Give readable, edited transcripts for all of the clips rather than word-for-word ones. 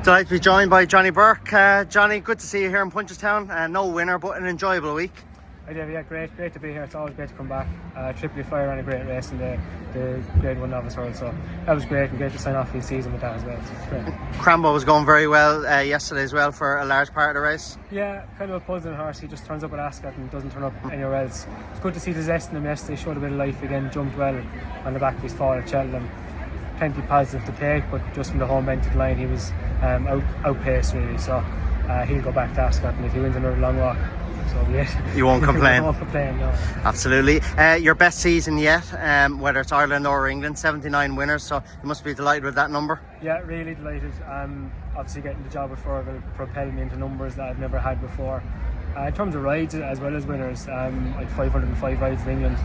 Delighted to be joined by Johnny Burke. Johnny, good to see you here in Punchestown. No winner, but an enjoyable week. I did, yeah, great to be here. It's always great to come back. Tripoli Fire ran a great race in the Grade 1 Novice World, so that was great, and great to sign off the season with that as well, so it's great. Cranbo was going very well yesterday as well for a large part of the race. Yeah, kind of a puzzling horse. He just turns up at Ascot and doesn't turn up anywhere else. It's good to see the zest in him yesterday. Showed a bit of life again, jumped well on the back of his fall at Cheltenham. Plenty positive to take, but just from the home bend to the line he was outpaced really, so he'll go back to Ascot, and if he wins another long walk, so be it. You won't complain. I won't complain, no. Absolutely. Your best season yet, whether it's Ireland or England, 79 winners, so you must be delighted with that number. Yeah, really delighted. Obviously getting the job with Fergal propelled me into numbers that I've never had before. In terms of rides as well as winners, I had 505 rides in England,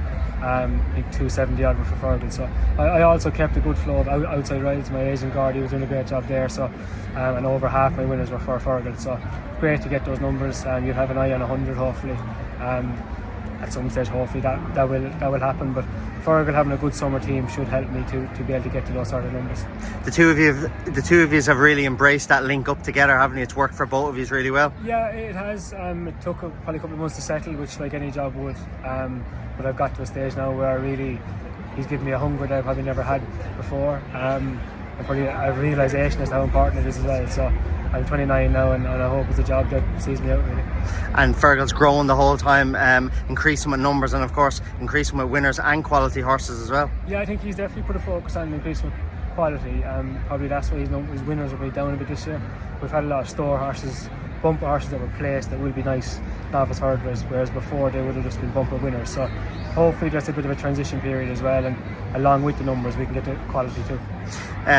I think 270 odd were for Fergal, so I also kept a good flow of outside rides. My agent Gardy was doing a great job there, so and over half my winners were for Fergal, so great to get those numbers. You'll have an eye on 100 hopefully. At some stage hopefully that will happen, but Fergal having a good summer team should help me to be able to get to those sort of numbers. The two of you have really embraced that link up together, haven't you? It's worked for both of you really well. Yeah, it has. It took probably a couple of months to settle, which like any job would, but I've got to a stage now where he's given me a hunger that I probably never had before, and probably a realisation as to how important it is as well. So I'm 29 now, and I hope it's a job that sees me out really. And Fergal's grown the whole time, increasing with numbers, and of course increasing with winners and quality horses as well. Yeah, I think he's definitely put a focus on increasing with quality. Probably that's why his winners are probably down a bit this year. We've had a lot of store horses, bumper horses that were placed that will be nice novice hurdlers, whereas before they would have just been bumper winners. So hopefully that's a bit of a transition period as well, and along with the numbers we can get the quality too.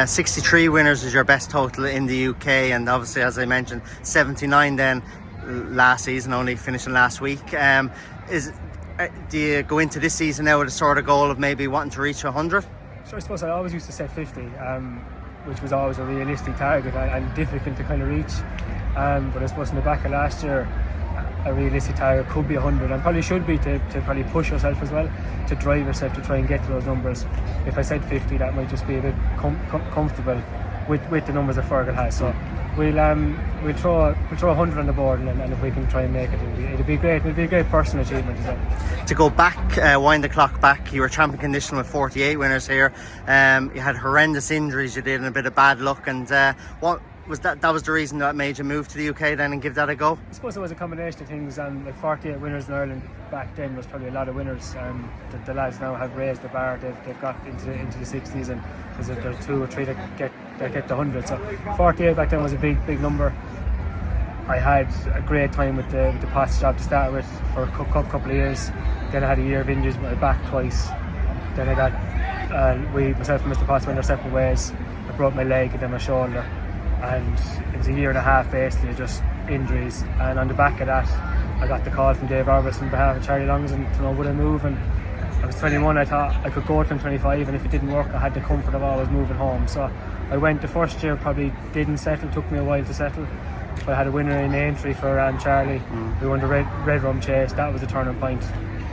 63 winners is your best total in the UK, and obviously, as I mentioned, 79 then last season, only finishing last week. Do you go into this season now with a sort of goal of maybe wanting to reach 100? So I suppose I always used to set 50, which was always a realistic target and difficult to kind of reach. But I suppose in the back of last year, a realistic target could be 100, and probably should be to probably push yourself as well, to drive yourself to try and get to those numbers. If I said 50, that might just be a bit comfortable with the numbers that Fergal has. So we'll throw 100 on the board, and if we can try and make it, it'll be great. It'll be a great personal achievement as well. To go back, wind the clock back, you were champion condition with 48 winners here. You had horrendous injuries, you did, and a bit of bad luck, and what was that was the reason that made you move to the UK then and give that a go? I suppose it was a combination of things. Like 48 winners in Ireland back then was probably a lot of winners. The lads now have raised the bar. They've got into the 60s, and there's 2 or 3 that get the 100. So 48 back then was a big number. I had a great time with the Potts job to start with for a couple of years. Then I had a year of injuries with my back twice. Then I got myself and Mr. Potts went our separate ways. I broke my leg and then my shoulder, and it was a year and a half basically of just injuries. And on the back of that, I got the call from Dave Roberts on behalf of Charlie Longs and to know would I move. And I was 21. I thought I could go till I'm 25, and if it didn't work, I had the comfort of always moving home. So I went. The first year probably didn't settle. Took me a while to settle. But I had a winner in entry for Charlie. We won the Red Rum Chase. That was a turning point.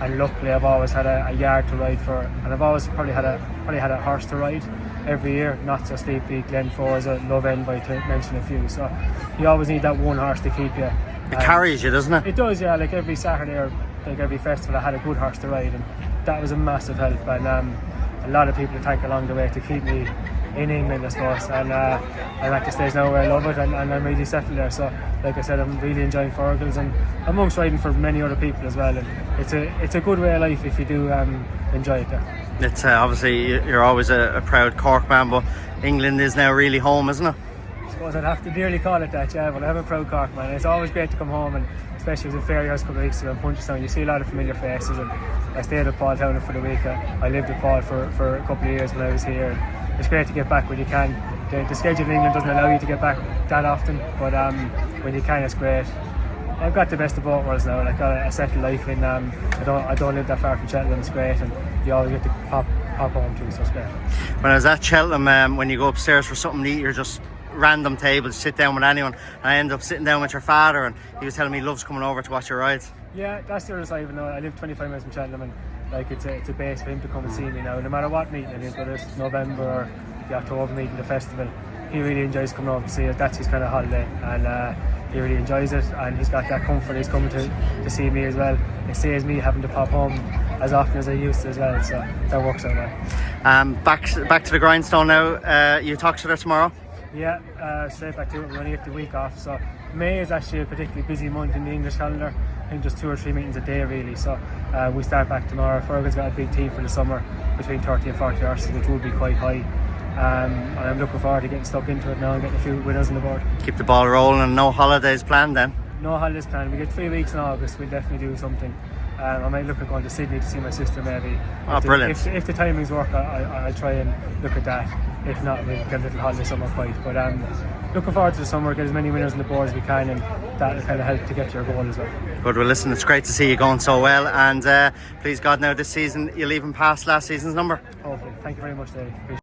And luckily, I've always had a yard to ride for, and I've always probably had a horse to ride every year. Not So Sleepy, Glenforza, Love Envy, to mention a few. So you always need that one horse to keep you. It carries you, doesn't it? It does, yeah. Like every Saturday or like every festival, I had a good horse to ride, and that was a massive help. And a lot of people to thank along the way to keep me in England, I suppose. And I'm at the stage now where I love it, and I'm really settled there. So, like I said, I'm really enjoying Fergal's, and amongst riding for many other people as well. And it's a good way of life if you do enjoy it there. It's obviously you're always a proud Cork man, but England is now really home, isn't it? I suppose I'd have to dearly call it that, yeah. But I'm a proud Cork man. It's always great to come home, and especially with the Fairy House a couple of weeks ago in Punchestown, you see a lot of familiar faces. And I stayed at Paul Town for the week. I lived with Paul for a couple of years when I was here. And it's great to get back when you can. The schedule in England doesn't allow you to get back that often, but when you can, it's great. I've got the best of both worlds now. I've got a settled life in. I don't live that far from Cheltenham. It's great, and you always get to pop home too, so it's great. When I was at Cheltenham, when you go upstairs for something to eat, you're just random tables, sit down with anyone, and I ended up sitting down with your father, and he was telling me he loves coming over to watch your rides. Yeah, that's the other side. Even though I live 25 minutes from Cheltenham, and like it's a base for him to come and see me now, no matter what meeting it is, whether it's November or the October meeting, the festival. he really enjoys coming over to see us. That's his kind of holiday, and he really enjoys it, and he's got that comfort. He's coming to see me as well. It saves me having to pop home as often as I used to as well, so that works out well. Back to the grindstone now. You talk to her tomorrow? Yeah, straight back to it. We only get the week off, so May is actually a particularly busy month in the English calendar. I think just 2 or 3 meetings a day really, so we start back tomorrow. Fergal's got a big team for the summer, between 30 and 40 horses, which will be quite high. And I'm looking forward to getting stuck into it now and getting a few winners on the board. Keep the ball rolling, and no holidays planned then? No holidays planned. We get 3 weeks in August. We'll definitely do something. I might look at going to Sydney to see my sister maybe. Brilliant. If the timings work, I'll try and look at that. If not, we'll get a little holiday somewhere quiet. But looking forward to the summer, get as many winners on the board as we can, and that'll kind of help to get to your goal as well. Good. Well, listen, it's great to see you going so well, and please God, now this season you'll even pass last season's number. Hopefully. Thank you very much, David.